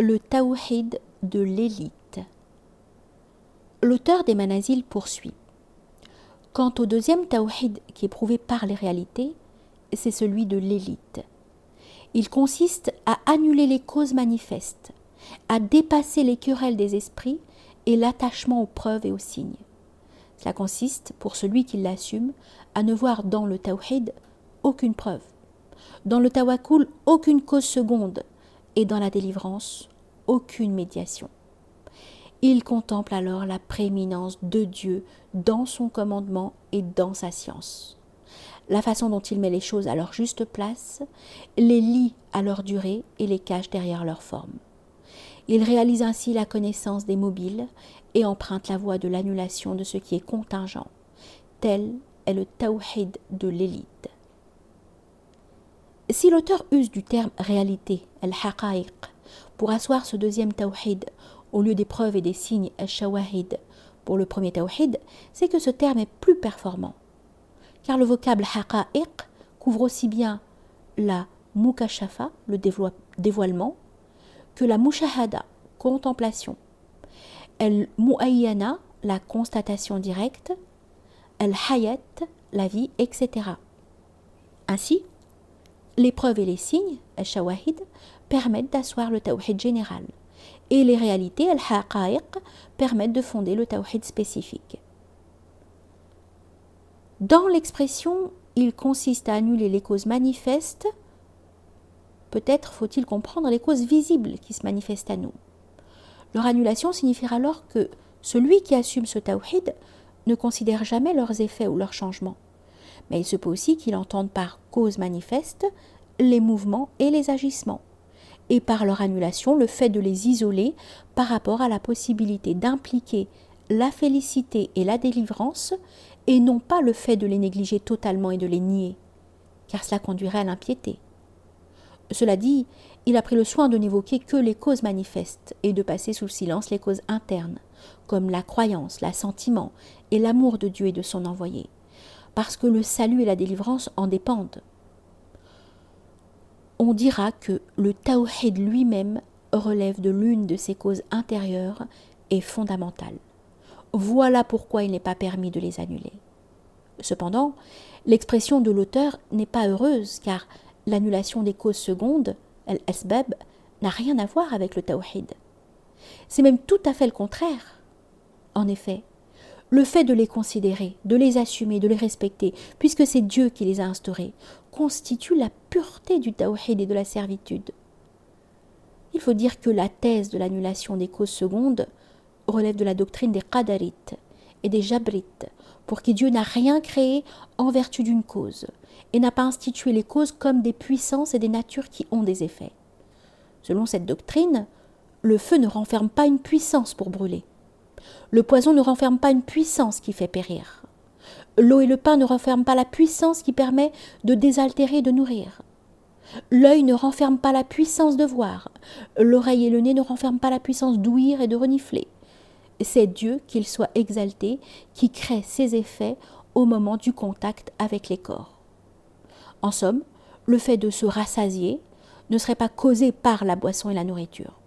le tawhid de l'élite. L'auteur des Manazil poursuit. Quant au deuxième tawhid qui est prouvé par les réalités, c'est celui de l'élite. Il consiste à annuler les causes manifestes, à dépasser les querelles des esprits et l'attachement aux preuves et aux signes. Cela consiste, pour celui qui l'assume, à ne voir dans le tawhid aucune preuve, dans le tawakkul aucune cause seconde et dans la délivrance aucune médiation. Il contemple alors la prééminence de Dieu dans son commandement et dans sa science. La façon dont il met les choses à leur juste place, les lie à leur durée et les cache derrière leur forme. Il réalise ainsi la connaissance des mobiles et emprunte la voie de l'annulation de ce qui est contingent. Tel est le tawhid de l'élite. Si l'auteur use du terme réalité, al-haqa'iq, pour asseoir ce deuxième tawhid au lieu des preuves et des signes, al-shawahid, pour le premier tawhid, c'est que ce terme est plus performant. Car le vocable haqa'iq couvre aussi bien la mukashafa, le dévoilement, que la mushahada, contemplation, al-mu'ayyana, la constatation directe, al-hayat, la vie, etc. Ainsi, les preuves et les signes, al-shawahid, permettent d'asseoir le tawhid général, et les réalités, al-haqa'iq, permettent de fonder le tawhid spécifique. Dans l'expression « il consiste à annuler les causes manifestes », peut-être faut-il comprendre les causes visibles qui se manifestent à nous. Leur annulation signifiera alors que celui qui assume ce tawhid ne considère jamais leurs effets ou leurs changements. Mais il se peut aussi qu'il entende par cause manifeste les mouvements et les agissements, et par leur annulation le fait de les isoler par rapport à la possibilité d'impliquer la félicité et la délivrance, et non pas le fait de les négliger totalement et de les nier, car cela conduirait à l'impiété. Cela dit, il a pris le soin de n'évoquer que les causes manifestes et de passer sous silence les causes internes, comme la croyance, l'assentiment et l'amour de Dieu et de son envoyé, parce que le salut et la délivrance en dépendent. On dira que le tawhid lui-même relève de l'une de ces causes intérieures et fondamentales. Voilà pourquoi il n'est pas permis de les annuler. Cependant, l'expression de l'auteur n'est pas heureuse, car l'annulation des causes secondes, al-asbab, n'a rien à voir avec le tawhid. C'est même tout à fait le contraire. En effet, le fait de les considérer, de les assumer, de les respecter, puisque c'est Dieu qui les a instaurés, constitue la pureté du tawhid et de la servitude. Il faut dire que la thèse de l'annulation des causes secondes relève de la doctrine des qadarites et des jabrites, pour qui Dieu n'a rien créé en vertu d'une cause, et n'a pas institué les causes comme des puissances et des natures qui ont des effets. Selon cette doctrine, le feu ne renferme pas une puissance pour brûler. Le poison ne renferme pas une puissance qui fait périr. L'eau et le pain ne renferment pas la puissance qui permet de désaltérer et de nourrir. L'œil ne renferme pas la puissance de voir. L'oreille et le nez ne renferment pas la puissance d'ouïr et de renifler. C'est Dieu, qu'il soit exalté, qui crée ces effets au moment du contact avec les corps. En somme, le fait de se rassasier ne serait pas causé par la boisson et la nourriture.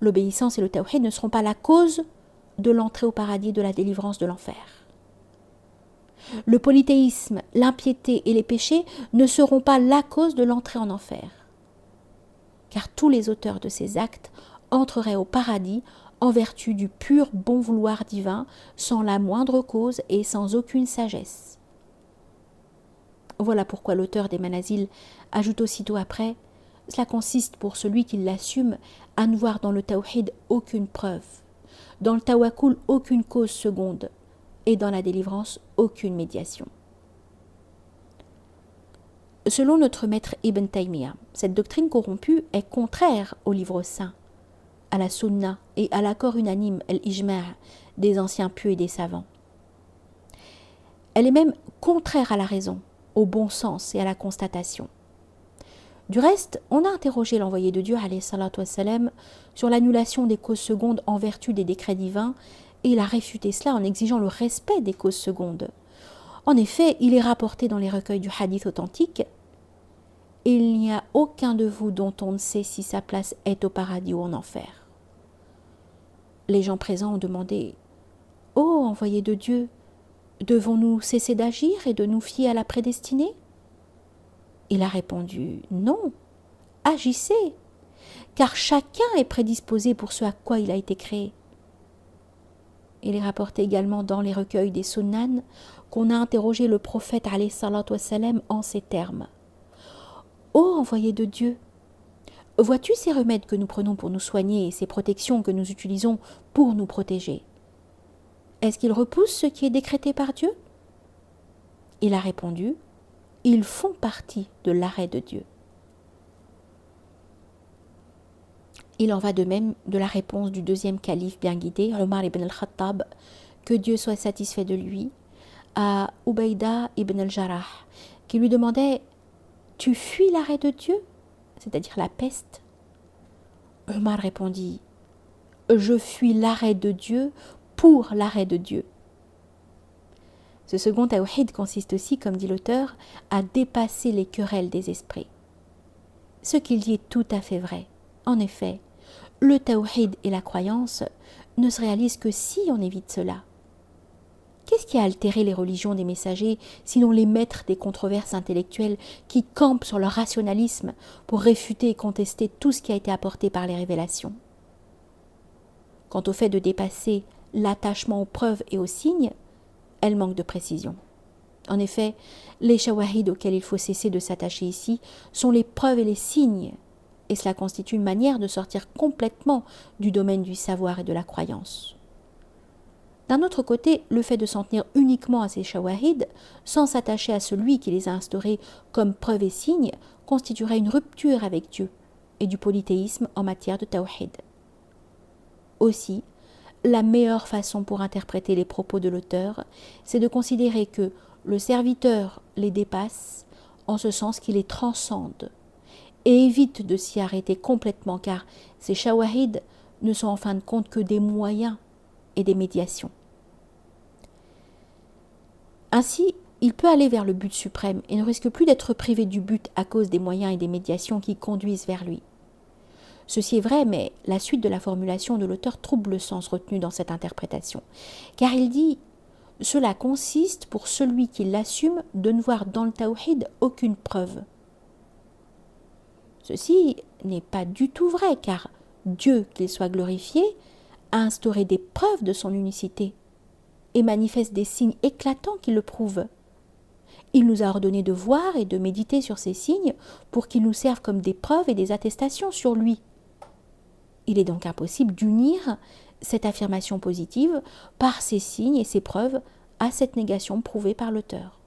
L'obéissance et le tawhid ne seront pas la cause de l'entrée au paradis, de la délivrance de l'enfer. Le polythéisme, l'impiété et les péchés ne seront pas la cause de l'entrée en enfer, car tous les auteurs de ces actes entreraient au paradis en vertu du pur bon vouloir divin, sans la moindre cause et sans aucune sagesse. Voilà pourquoi l'auteur des Manazil ajoute aussitôt après « Cela consiste pour celui qui l'assume à ne voir dans le tawhid aucune preuve, dans le tawakkul aucune cause seconde, et dans la délivrance aucune médiation. » Selon notre maître Ibn Taymiyyah, cette doctrine corrompue est contraire au livre saint, à la sunna et à l'accord unanime, al-ijma' des anciens pieux et des savants. Elle est même contraire à la raison, au bon sens et à la constatation. Du reste, on a interrogé l'envoyé de Dieu, alayhi salatu wassalam, sur l'annulation des causes secondes en vertu des décrets divins, et il a réfuté cela en exigeant le respect des causes secondes. En effet, il est rapporté dans les recueils du hadith authentique il n'y a aucun de vous dont on ne sait si sa place est au paradis ou en enfer. Les gens présents ont demandé « Ô envoyé de Dieu, devons-nous cesser d'agir et de nous fier à la prédestinée ?» Il a répondu « Non, agissez, car chacun est prédisposé pour ce à quoi il a été créé. » Il est rapporté également dans les recueils des Sunnan qu'on a interrogé le prophète alayhi salatu wassalam en ces termes. « Ô envoyé de Dieu, vois-tu ces remèdes que nous prenons pour nous soigner et ces protections que nous utilisons pour nous protéger? Est-ce qu'ils repoussent ce qui est décrété par Dieu ?» Il a répondu « Ils font partie de l'arrêt de Dieu. » Il en va de même de la réponse du deuxième calife bien guidé, Omar ibn al-Khattab, que Dieu soit satisfait de lui, à Ubayda ibn al-Jarrah, qui lui demandait « Tu fuis l'arrêt de Dieu ?» c'est-à-dire la peste. Omar répondit « Je fuis l'arrêt de Dieu pour l'arrêt de Dieu. » Ce second tawhid consiste aussi, comme dit l'auteur, à dépasser les querelles des esprits. Ce qu'il dit est tout à fait vrai. En effet, le tawhid et la croyance ne se réalisent que si on évite cela. Qu'est-ce qui a altéré les religions des messagers, sinon les maîtres des controverses intellectuelles qui campent sur leur rationalisme pour réfuter et contester tout ce qui a été apporté par les révélations? Quant au fait de dépasser l'attachement aux preuves et aux signes, elles manquent de précision. En effet, les shawahid auxquels il faut cesser de s'attacher ici sont les preuves et les signes, et cela constitue une manière de sortir complètement du domaine du savoir et de la croyance. D'un autre côté, le fait de s'en tenir uniquement à ces shawahid, sans s'attacher à celui qui les a instaurés comme preuves et signes, constituerait une rupture avec Dieu et du polythéisme en matière de tawhid. Aussi, la meilleure façon pour interpréter les propos de l'auteur, c'est de considérer que le serviteur les dépasse, en ce sens qu'il les transcende, et évite de s'y arrêter complètement, car ces shawahid ne sont en fin de compte que des moyens et des médiations. Ainsi, il peut aller vers le but suprême et ne risque plus d'être privé du but à cause des moyens et des médiations qui conduisent vers lui. Ceci est vrai, mais la suite de la formulation de l'auteur trouble le sens retenu dans cette interprétation, car il dit « Cela consiste pour celui qui l'assume de ne voir dans le tawhid aucune preuve. » Ceci n'est pas du tout vrai, car Dieu, qu'il soit glorifié, a instauré des preuves de son unicité et manifeste des signes éclatants qui le prouvent. Il nous a ordonné de voir et de méditer sur ces signes pour qu'ils nous servent comme des preuves et des attestations sur lui. Il est donc impossible d'unir cette affirmation positive par ces signes et ces preuves à cette négation prouvée par l'auteur.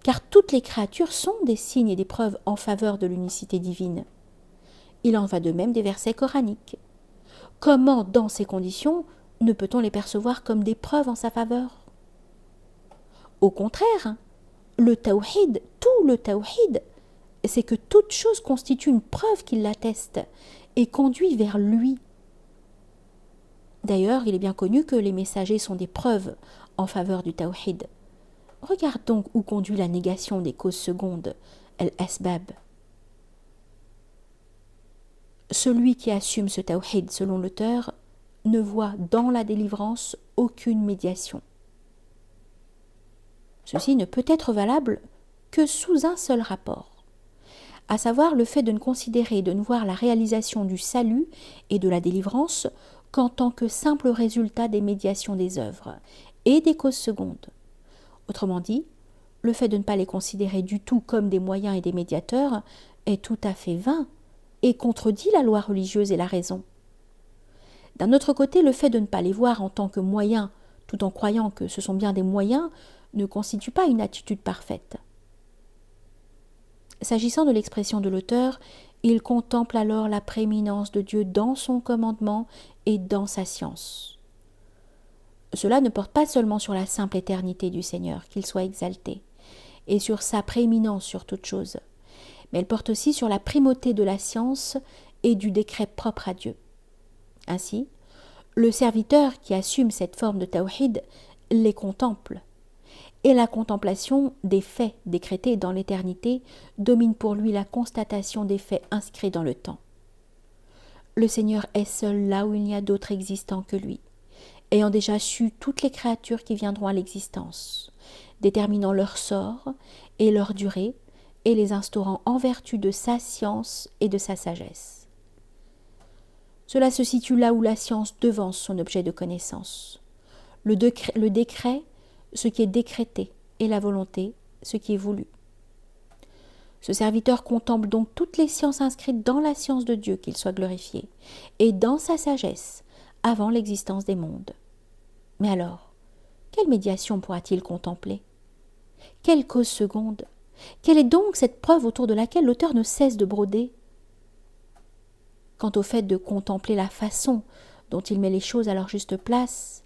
Car toutes les créatures sont des signes et des preuves en faveur de l'unicité divine. Il en va de même des versets coraniques. Comment, dans ces conditions, ne peut-on les percevoir comme des preuves en sa faveur? Au contraire, le tawhid, tout le tawhid, c'est que toute chose constitue une preuve qui l'atteste et conduit vers lui. D'ailleurs, il est bien connu que les messagers sont des preuves en faveur du tawhid. Regarde donc où conduit la négation des causes secondes, al-asbab. Celui qui assume ce tawhid selon l'auteur ne voit dans la délivrance aucune médiation. Ceci ne peut être valable que sous un seul rapport, à savoir le fait de ne considérer et de ne voir la réalisation du salut et de la délivrance qu'en tant que simple résultat des médiations des œuvres et des causes secondes. Autrement dit, le fait de ne pas les considérer du tout comme des moyens et des médiateurs est tout à fait vain et contredit la loi religieuse et la raison. D'un autre côté, le fait de ne pas les voir en tant que moyens, tout en croyant que ce sont bien des moyens, ne constitue pas une attitude parfaite. S'agissant de l'expression de l'auteur, il contemple alors la prééminence de Dieu dans son commandement et dans sa science. Cela ne porte pas seulement sur la simple éternité du Seigneur, qu'il soit exalté, et sur sa prééminence sur toute chose, mais elle porte aussi sur la primauté de la science et du décret propre à Dieu. Ainsi, le serviteur qui assume cette forme de tawhid les contemple, et la contemplation des faits décrétés dans l'éternité domine pour lui la constatation des faits inscrits dans le temps. Le Seigneur est seul là où il n'y a d'autre existant que lui, ayant déjà su toutes les créatures qui viendront à l'existence, déterminant leur sort et leur durée, et les instaurant en vertu de sa science et de sa sagesse. Cela se situe là où la science devance son objet de connaissance. Le décret, ce qui est décrété, et la volonté, ce qui est voulu. Ce serviteur contemple donc toutes les sciences inscrites dans la science de Dieu, qu'il soit glorifié, et dans sa sagesse, avant l'existence des mondes. Mais alors, quelle médiation pourra-t-il contempler? Quelle cause seconde? Quelle est donc cette preuve autour de laquelle l'auteur ne cesse de broder? Quant au fait de contempler la façon dont il met les choses à leur juste place,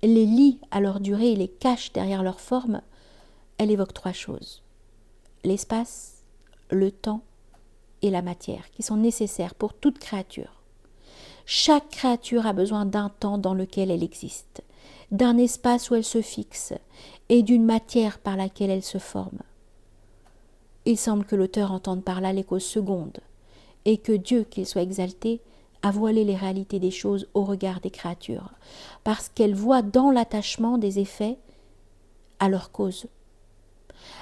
les lie à leur durée et les cache derrière leur forme, elle évoque trois choses: l'espace, le temps et la matière, qui sont nécessaires pour toute créature. Chaque créature a besoin d'un temps dans lequel elle existe, d'un espace où elle se fixe et d'une matière par laquelle elle se forme. Il semble que l'auteur entende par là les causes secondes, et que Dieu, qu'il soit exalté, a voilé les réalités des choses au regard des créatures, parce qu'elle voit dans l'attachement des effets à leur cause.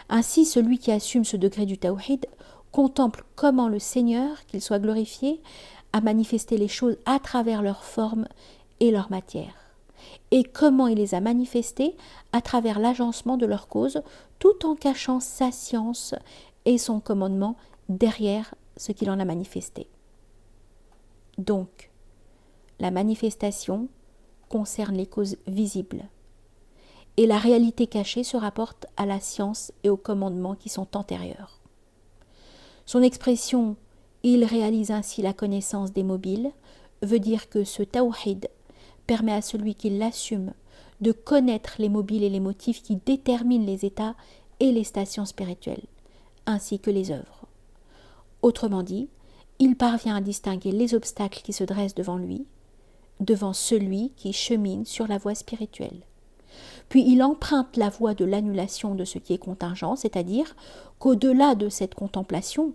Ainsi, celui qui assume ce degré du tawhid contemple comment le Seigneur, qu'il soit glorifié, a manifesté les choses à travers leur forme et leur matière, et comment il les a manifestées à travers l'agencement de leur cause, tout en cachant sa science et son commandement derrière ce qu'il en a manifesté. Donc, la manifestation concerne les causes visibles, et la réalité cachée se rapporte à la science et aux commandements qui sont antérieurs. Son expression « il réalise ainsi la connaissance des mobiles » veut dire que ce tawhid permet à celui qui l'assume de connaître les mobiles et les motifs qui déterminent les états et les stations spirituelles, ainsi que les œuvres. Autrement dit, il parvient à distinguer les obstacles qui se dressent devant lui, devant celui qui chemine sur la voie spirituelle. Puis il emprunte la voie de l'annulation de ce qui est contingent, c'est-à-dire qu'au-delà de cette contemplation,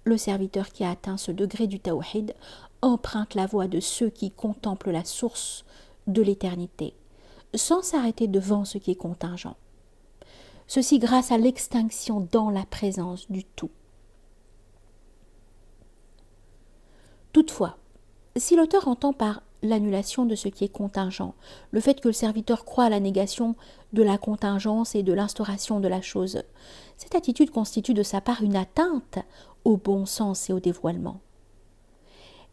le serviteur qui a atteint ce degré du tawhid emprunte la voie de ceux qui contemplent la source de l'éternité, sans s'arrêter devant ce qui est contingent. Ceci grâce à l'extinction dans la présence du tout. Toutefois, si l'auteur entend par l'annulation de ce qui est contingent le fait que le serviteur croit à la négation de la contingence et de l'instauration de la chose, cette attitude constitue de sa part une atteinte au bon sens et au dévoilement.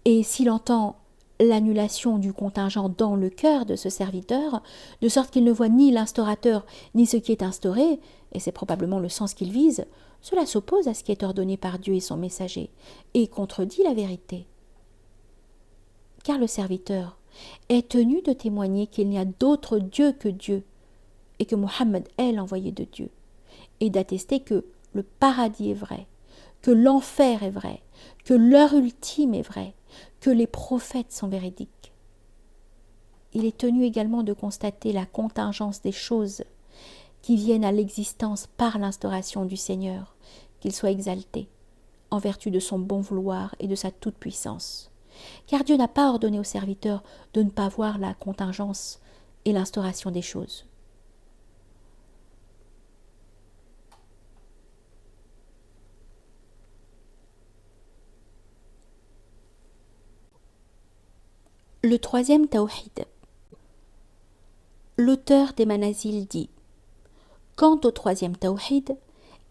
Et s'il entend l'annulation du contingent dans le cœur de ce serviteur, de sorte qu'il ne voit ni l'instaurateur ni ce qui est instauré, et c'est probablement le sens qu'il vise, cela s'oppose à ce qui est ordonné par Dieu et son messager, et contredit la vérité. Car le serviteur est tenu de témoigner qu'il n'y a d'autre Dieu que Dieu, et que Mohammed est l'envoyé de Dieu, et d'attester que le paradis est vrai, que l'enfer est vrai, que l'heure ultime est vraie, que les prophètes sont véridiques. Il est tenu également de constater la contingence des choses qui viennent à l'existence par l'instauration du Seigneur, qu'il soit exalté, en vertu de son bon vouloir et de sa toute-puissance. Car Dieu n'a pas ordonné aux serviteurs de ne pas voir la contingence et l'instauration des choses. Le troisième tawhid. L'auteur des Manazil dit: quant au troisième tawhid,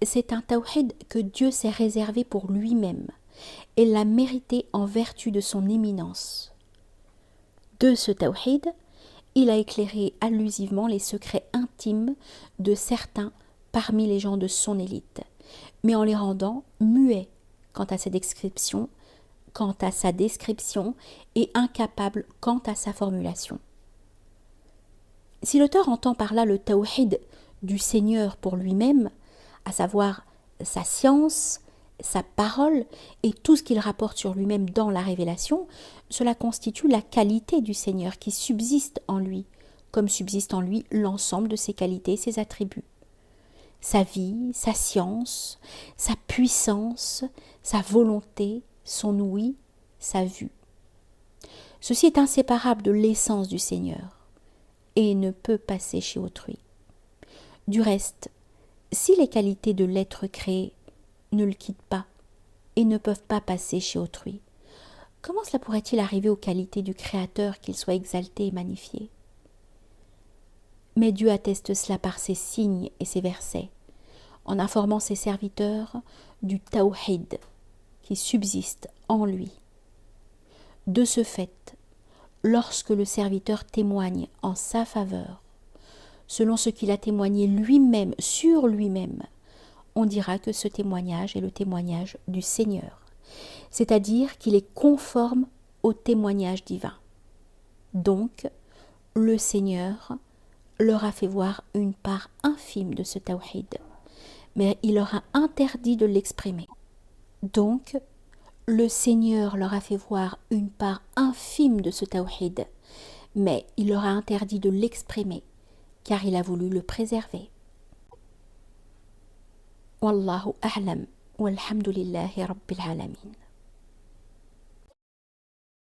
c'est un tawhid que Dieu s'est réservé pour lui-même et l'a mérité en vertu de son éminence. De ce tawhid, il a éclairé allusivement les secrets intimes de certains parmi les gens de son élite, mais en les rendant muets quant à sa description et incapables quant à sa formulation. Si l'auteur entend par là le tawhid du Seigneur pour lui-même, à savoir sa science, sa parole et tout ce qu'il rapporte sur lui-même dans la révélation, cela constitue la qualité du Seigneur qui subsiste en lui, comme subsiste en lui l'ensemble de ses qualités et ses attributs. sa vie, sa science, sa puissance, sa volonté, son ouïe, sa vue. Ceci est inséparable de l'essence du Seigneur et ne peut passer chez autrui. Du reste, si les qualités de l'être créé ne le quittent pas et ne peuvent pas passer chez autrui, comment cela pourrait-il arriver aux qualités du Créateur qu'il soit exalté et magnifié? Mais Dieu atteste cela par ses signes et ses versets, en informant ses serviteurs du tawhid qui subsiste en lui. De ce fait, lorsque le serviteur témoigne en sa faveur, selon ce qu'il a témoigné lui-même sur lui-même, on dira que ce témoignage est le témoignage du Seigneur, c'est-à-dire qu'il est conforme au témoignage divin. Donc, le Seigneur leur a fait voir une part infime de ce tawhid, mais il leur a interdit de l'exprimer. Donc, le Seigneur leur a fait voir une part infime de ce tawhid, mais il leur a interdit de l'exprimer, car il a voulu le préserver. Wallahu a'lam, walhamdulillahi rabbil alamin.